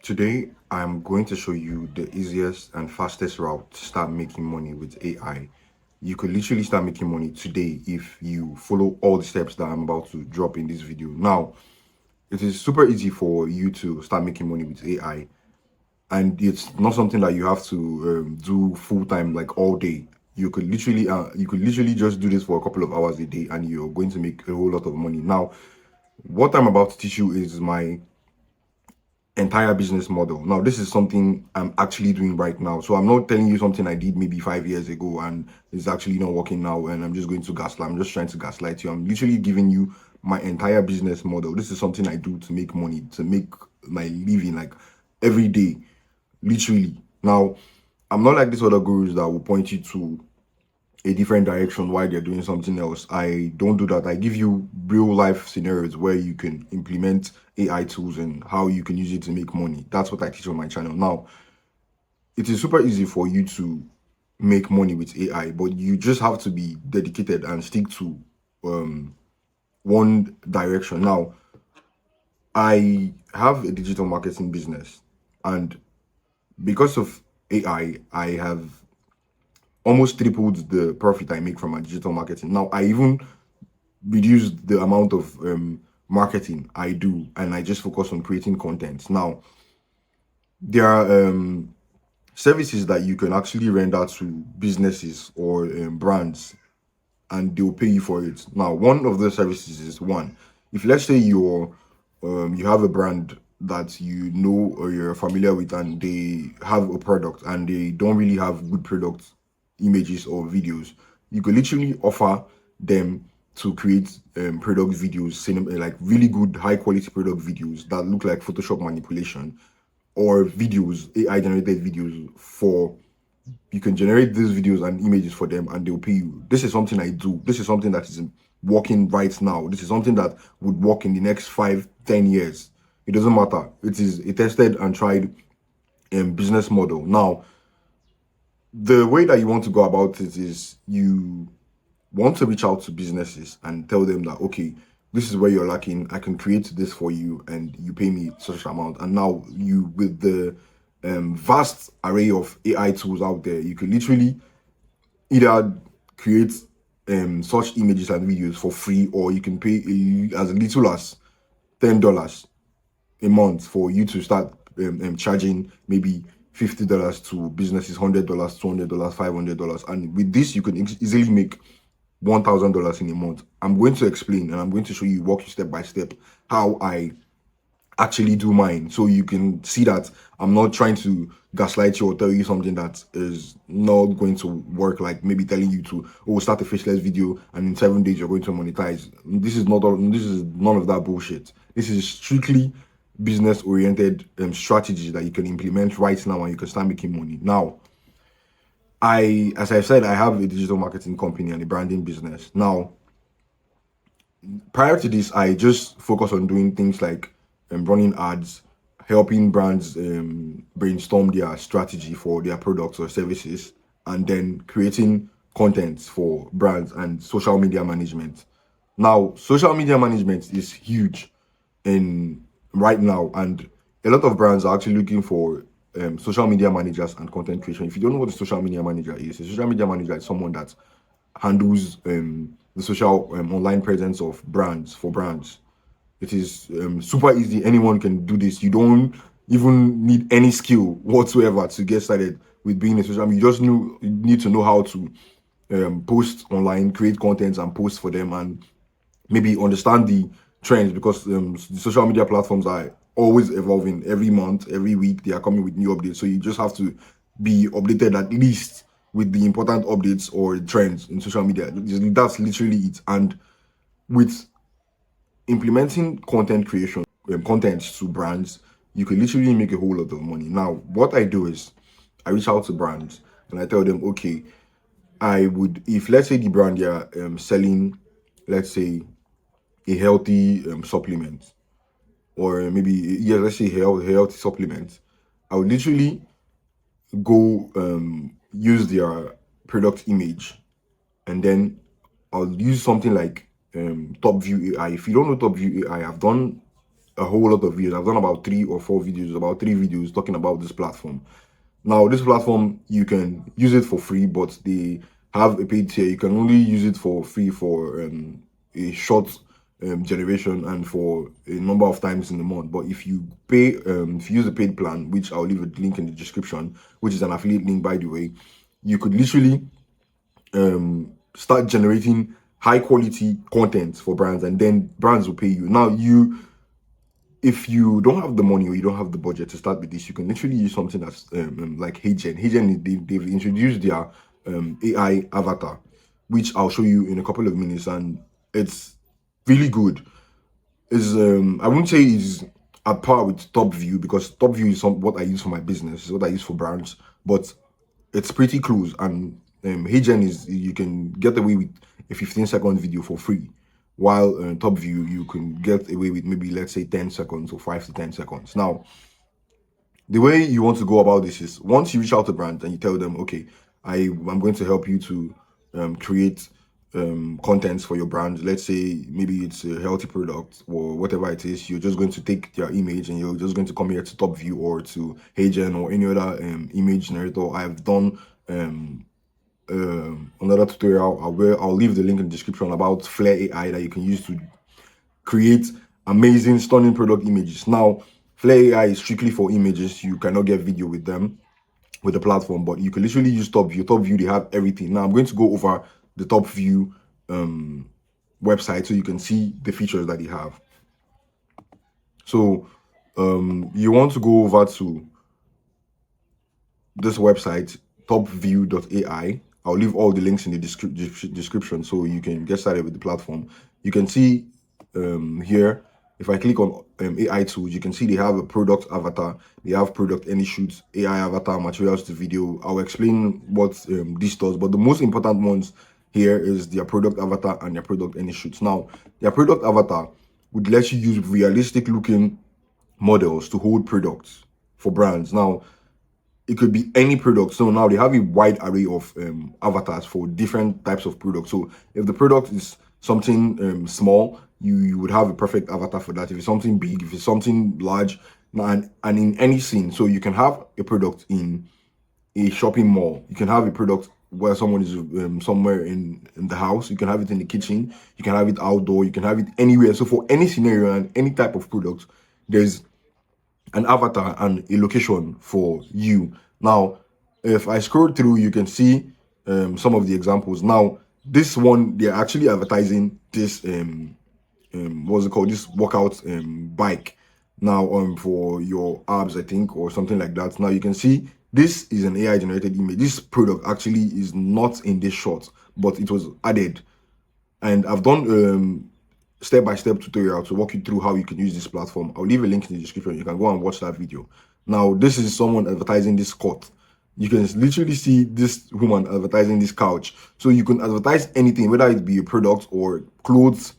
Today, I'm going to show you the easiest and fastest route to start making money with AI. You could literally start making money today if you follow all the steps that I'm about to drop in this video. Now, it is super easy for you to start making money with AI, and it's not something that you have to do full time, like all day. You could literally just do this for a couple of hours a day, and you're going to make a whole lot of money. Now, what I'm about to teach you is my entire business model. Now, this is something I'm actually doing right now. So I'm not telling you something I did maybe 5 years ago and it's actually not working now and I'm just going to gaslight. I'm just trying to gaslight you. I'm literally giving you my entire business model. This is something I do to make money, to make my living like every day, literally. Now, I'm not like these other gurus that will point you to a different direction while they're doing something else. I don't do that. I give you real life scenarios where you can implement AI tools and how you can use it to make money. That's what I teach on my channel. Now, it is super easy for you to make money with AI, but you just have to be dedicated and stick to one direction. Now, I have a digital marketing business, and because of AI, I have almost tripled the profit I make from my digital marketing. Now, I even reduced the amount of marketing I do, and I just focus on creating content. Now, there are services that you can actually render to businesses or brands, and they'll pay you for it. Now, one of the services is one. If let's say you have a brand that you know or you're familiar with, and they have a product and they don't really have good product images or videos, you could literally offer them to create product videos, like really good high quality product videos that look like Photoshop manipulation, or videos, AI generated videos. For you can generate these videos and images for them and they'll pay you. This is something I do. This is something that is working right now. This is something that would work in the next 5-10 years. It doesn't matter. It is a tested and tried business model. Now, the way that you want to go about it is you want to reach out to businesses and tell them that, okay, this is where you're lacking. I can create this for you and you pay me such amount. And now you, with the vast array of AI tools out there, you can literally either create such images and videos for free, or you can pay as little as $10 a month for you to start charging maybe $50 to businesses, $100, $200, $500. And with this, you can easily make $1,000 in a month. I'm going to explain and I'm going to show you, walk you step by step, how I actually do mine, so you can see that I'm not trying to gaslight you or tell you something that is not going to work, like maybe telling you to, oh, start a faceless video and in 7 days you're going to monetize. This is none of that bullshit. This is strictly business oriented strategies that you can implement right now and you can start making money. Now, as I said, I have a digital marketing company and a branding business. Now, prior to this, I just focus on doing things like running ads, helping brands brainstorm their strategy for their products or services, and then creating content for brands and social media management. Now, social media management is huge in right now, and a lot of brands are actually looking for social media managers and content creation. If you don't know what a social media manager is, a social media manager is someone that handles the social online presence of brands for brands. It is super easy. Anyone can do this. You don't even need any skill whatsoever to get started with being a social media. You just need to know how to post online, create content and post for them, and maybe understand the trends, because the social media platforms are always evolving. Every month, every week, they are coming with new updates. So you just have to be updated at least with the important updates or trends in social media. That's literally it. And with implementing content creation, content to brands, you can literally make a whole lot of money. Now, what I do is I reach out to brands and I tell them, okay, if let's say the brand, they're selling, let's say, a healthy supplement, or maybe, yeah, let's say healthy supplement, I would literally go use their product image, and then I'll use something like Topview AI. If you don't know Topview AI, I've done a whole lot of videos. I've done about 3 videos talking about this platform. Now, this platform, you can use it for free, but they have a paid tier. You can only use it for free for a short generation and for a number of times in the month. But if you pay, if you use a paid plan, which I'll leave a link in the description, which is an affiliate link, by the way, you could literally start generating high quality content for brands, and then brands will pay you. Now, if you don't have the money or you don't have the budget to start with this, you can literally use something that's like HeyGen. HeyGen, they've introduced their AI avatar, which I'll show you in a couple of minutes, and it's really good. Is I wouldn't say is at par with Topview, because Topview is what I use for my business, is what I use for brands, but it's pretty close. And HeyGen is, you can get away with a 15-second video for free, while Topview, you can get away with maybe, let's say, 10 seconds or 5 to 10 seconds. Now, the way you want to go about this is, once you reach out to brands and you tell them, okay, I'm going to help you to create contents for your brand. Let's say maybe it's a healthy product or whatever it is. You're just going to take their image and you're just going to come here to Topview or to HeyGen or any other image generator. I've done another tutorial. I'll leave the link in the description about Flair AI that you can use to create amazing, stunning product images. Now, Flair AI is strictly for images. You cannot get video with them, with the platform, but you can literally use Topview. Topview, they have everything. Now, I'm going to go over the Topview website so you can see the features that they have. So you want to go over to this website, topview.ai. I'll leave all the links in the description so you can get started with the platform. You can see here, if I click on AI tools, you can see they have a product avatar, they have product AnyShoot, AI avatar, materials to video. I'll explain what this does, but the most important ones here is their product avatar and their product AnyShoots. Now, their product avatar would let you use realistic looking models to hold products for brands. Now, it could be any product. So now they have a wide array of avatars for different types of products. So if the product is something small, you would have a perfect avatar for that. If it's something big, if it's something large, and in any scene. So you can have a product in a shopping mall. You can have a product where someone is somewhere in the house. You can have it in the kitchen. You can have it outdoor. You can have it anywhere. So for any scenario and any type of product, there's an avatar and a location for you. Now, if I scroll through, you can see some of the examples. Now, this one, they're actually advertising this what's it called, this workout bike now for your abs, I think, or something like that. Now you can see this is an AI generated image. This product actually is not in this shot, but it was added, and I've done step-by-step tutorial to walk you through how you can use this platform. I'll leave a link in the description. You can go and watch that video. Now, this is someone advertising this cot. You can literally see this woman advertising this couch. So you can advertise anything, whether it be a product or clothes,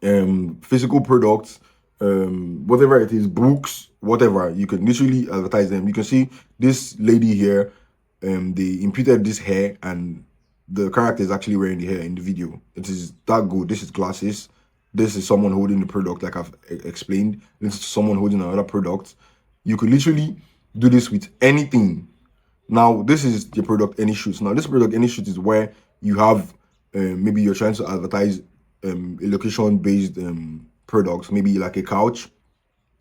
physical products, whatever it is, books, whatever. You can literally advertise them. You can see this lady here, they imputed this hair, and the character is actually wearing the hair in the video. It is that good. This is glasses. This is someone holding the product, like I've explained. This is someone holding another product. You could literally do this with anything. Now, this is the product AnyShoot. Now, this product AnyShoot is where you have maybe you're trying to advertise a location-based products, maybe like a couch,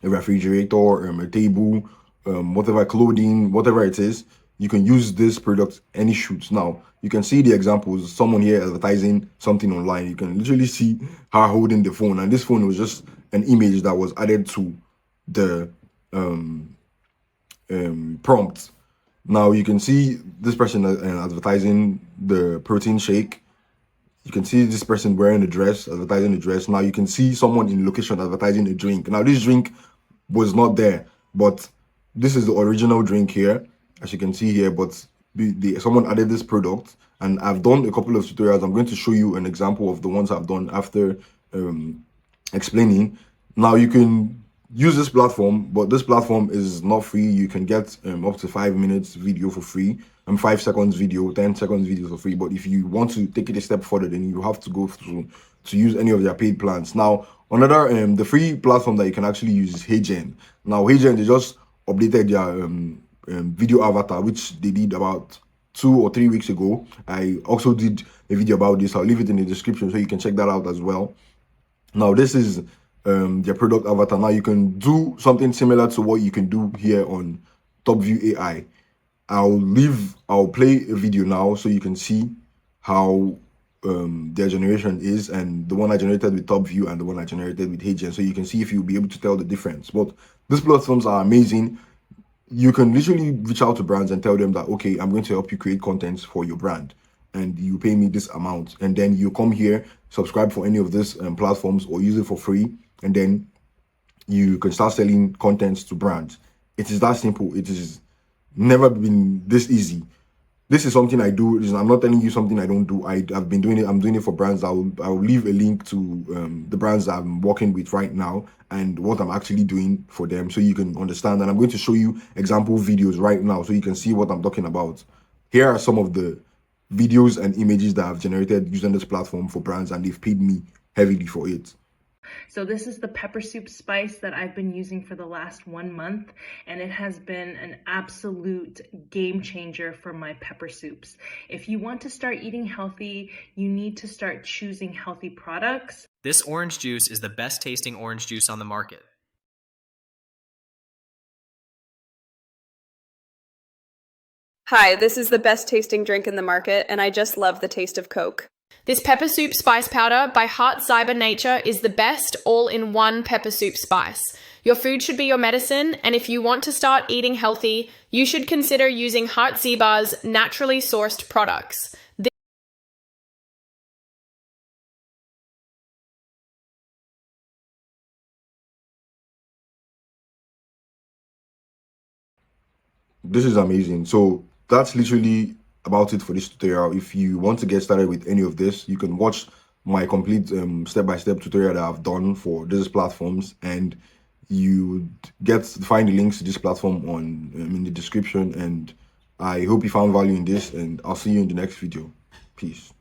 a refrigerator, a table, whatever, clothing, whatever it is. You can use this product AnyShoot. Now, you can see the examples. Someone here advertising something online. You can literally see her holding the phone, and this phone was just an image that was added to the prompt. Now you can see this person advertising the protein shake. You can see this person wearing a dress, advertising a dress. Now you can see someone in location advertising a drink. Now this drink was not there, but this is the original drink here, as you can see here. But someone added this product, and I've done a couple of tutorials. I'm going to show you an example of the ones I've done after explaining. Now you can use this platform, but this platform is not free. You can get up to 5 minutes video for free, and 5 seconds video, 10 seconds video for free. But if you want to take it a step further, then you have to go through to use any of their paid plans. Now, Another the free platform that you can actually use is HeyGen. Now HeyGen, they just updated their video avatar, which they did about 2 or 3 weeks ago. I also did a video about this. I'll leave it in the description so you can check that out as well. Now this is their product avatar. Now you can do something similar to what you can do here on Topview AI. I'll play a video now so you can see how their generation is, and the one I generated with Topview and the one I generated with HeyGen, so you can see if you'll be able to tell the difference. But these platforms are amazing. You can literally reach out to brands and tell them that, okay, I'm going to help you create content for your brand and you pay me this amount, and then you come here, subscribe for any of these platforms or use it for free, and then you can start selling contents to brands. It is that simple. It is never been this easy. This is something I do. I'm not telling you something I don't do. I've been doing it. I'm doing it for brands. I'll leave a link to the brands that I'm working with right now and what I'm actually doing for them, so you can understand. And I'm going to show you example videos right now so you can see what I'm talking about. Here are some of the videos and images that I've generated using this platform for brands, and they've paid me heavily for it. So this is the pepper soup spice that I've been using for the last 1 month, and it has been an absolute game changer for my pepper soups. If you want to start eating healthy, you need to start choosing healthy products. This orange juice is the best tasting orange juice on the market. Hi, this is the best tasting drink in the market, and I just love the taste of Coke. This pepper soup spice powder by Heart Cyber Nature is the best all-in-one pepper soup spice. Your food should be your medicine, and if you want to start eating healthy, you should consider using Heart Zebar's naturally sourced products. This is amazing. So that's literally about it for this tutorial. If you want to get started with any of this, you can watch my complete step-by-step tutorial that I've done for these platforms, and you find the links to this platform on in the description. And I hope you found value in this, and I'll see you in the next video. Peace.